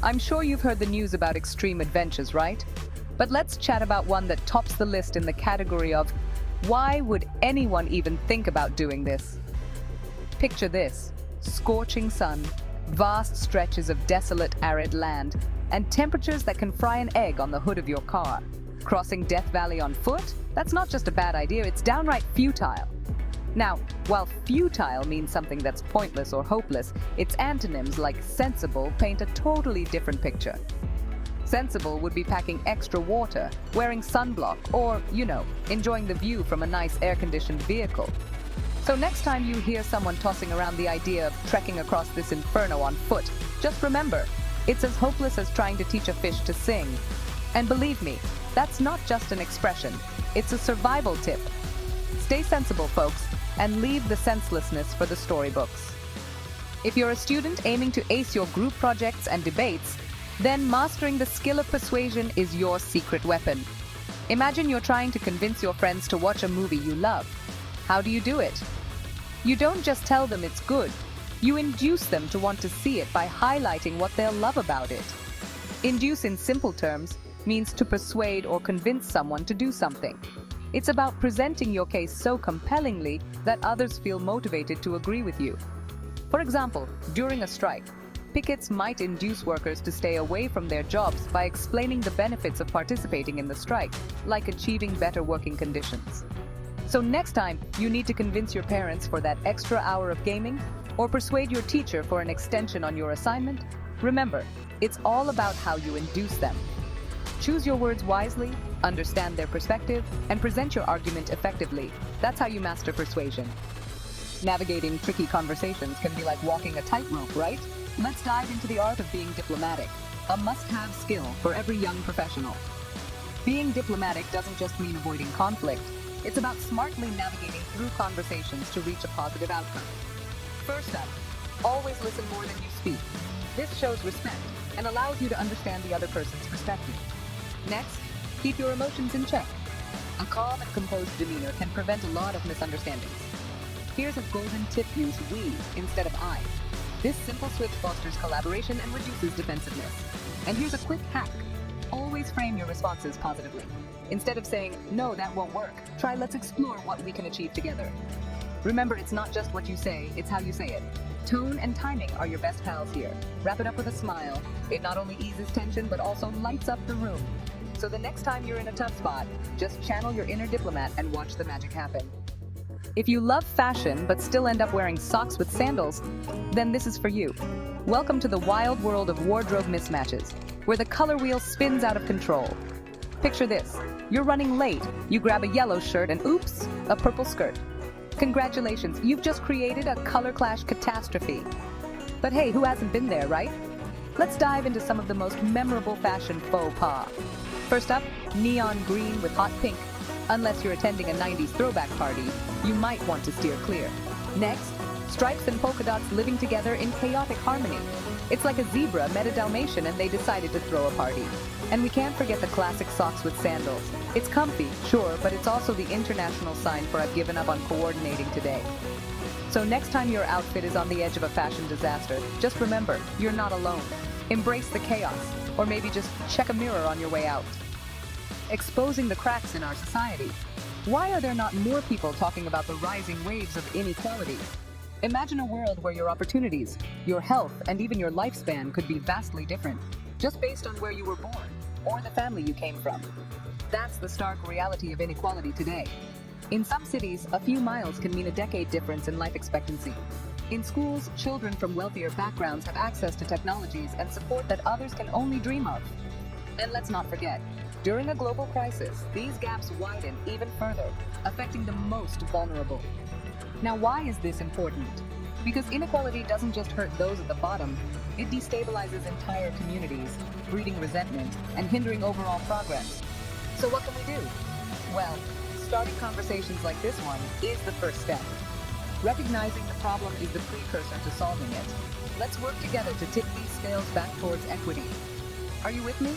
I'm sure you've heard the news about extreme adventures, right? But let's chat about one that tops the list in the category of why would anyone even think about doing this? Picture this: scorching sun, vast stretches of desolate, arid land, and temperatures that can fry an egg on the hood of your car. Crossing Death Valley on foot? That's not just a bad idea, it's downright futile. Now, while futile means something that's pointless or hopeless, its antonyms like sensible paint a totally different picture. Sensible would be packing extra water, wearing sunblock, or, enjoying the view from a nice air-conditioned vehicle. So next time you hear someone tossing around the idea of trekking across this inferno on foot, just remember, it's as hopeless as trying to teach a fish to sing. And believe me, that's not just an expression, it's a survival tip. Stay sensible, folks, and leave the senselessness for the storybooks. If you're a student aiming to ace your group projects and debates, then mastering the skill of persuasion is your secret weapon. Imagine you're trying to convince your friends to watch a movie you love. How do you do it? You don't just tell them it's good. You induce them to want to see it by highlighting what they'll love about it. Induce, in simple terms, means to persuade or convince someone to do something. It's about presenting your case so compellingly that others feel motivated to agree with you. For example, during a strike, pickets might induce workers to stay away from their jobs by explaining the benefits of participating in the strike, like achieving better working conditions. So next time you need to convince your parents for that extra hour of gaming, or persuade your teacher for an extension on your assignment, remember, it's all about how you induce them. Choose your words wisely, understand their perspective, and present your argument effectively. That's how you master persuasion. Navigating tricky conversations can be like walking a tightrope, right? Let's dive into the art of being diplomatic, a must-have skill for every young professional. Being diplomatic doesn't just mean avoiding conflict. It's about smartly navigating through conversations to reach a positive outcome. First up, always listen more than you speak. This shows respect and allows you to understand the other person's perspective. Next, keep your emotions in check. A calm and composed demeanor can prevent a lot of misunderstandings. Here's a golden tip: use we instead of I. This simple switch fosters collaboration and reduces defensiveness. And here's a quick hack: always frame your responses positively. Instead of saying, "No, that won't work," try, "Let's explore what we can achieve together." Remember, it's not just what you say, it's how you say it. Tone and timing are your best pals here. Wrap it up with a smile. It not only eases tension, but also lights up the room. So the next time you're in a tough spot, just channel your inner diplomat and watch the magic happen. If you love fashion, but still end up wearing socks with sandals, then this is for you. Welcome to the wild world of wardrobe mismatches, where the color wheel spins out of control. Picture this: you're running late, you grab a yellow shirt and oops, a purple skirt. Congratulations, you've just created a color clash catastrophe. But hey, who hasn't been there, right? Let's dive into some of the most memorable fashion faux pas. First up, neon green with hot pink. Unless you're attending a 90s throwback party, you might want to steer clear. Next, stripes and polka dots living together in chaotic harmony. It's like a zebra met a Dalmatian and they decided to throw a party. And we can't forget the classic socks with sandals. It's comfy, sure, but it's also the international sign for I've given up on coordinating today. So next time your outfit is on the edge of a fashion disaster, just remember, you're not alone. Embrace the chaos, or maybe just check a mirror on your way out. Exposing the cracks in our society. Why are there not more people talking about the rising waves of inequality? Imagine a world where your opportunities, your health, and even your lifespan could be vastly different, just based on where you were born, or the family you came from. That's the stark reality of inequality today. In some cities, a few miles can mean a decade difference in life expectancy. In schools, children from wealthier backgrounds have access to technologies and support that others can only dream of. And let's not forget, during a global crisis, these gaps widen even further, affecting the most vulnerable. Now, why is this important? Because inequality doesn't just hurt those at the bottom, it destabilizes entire communities, breeding resentment and hindering overall progress. So what can we do? Well, starting conversations like this one is the first step. Recognizing the problem is the precursor to solving it. Let's work together to tip these scales back towards equity. Are you with me?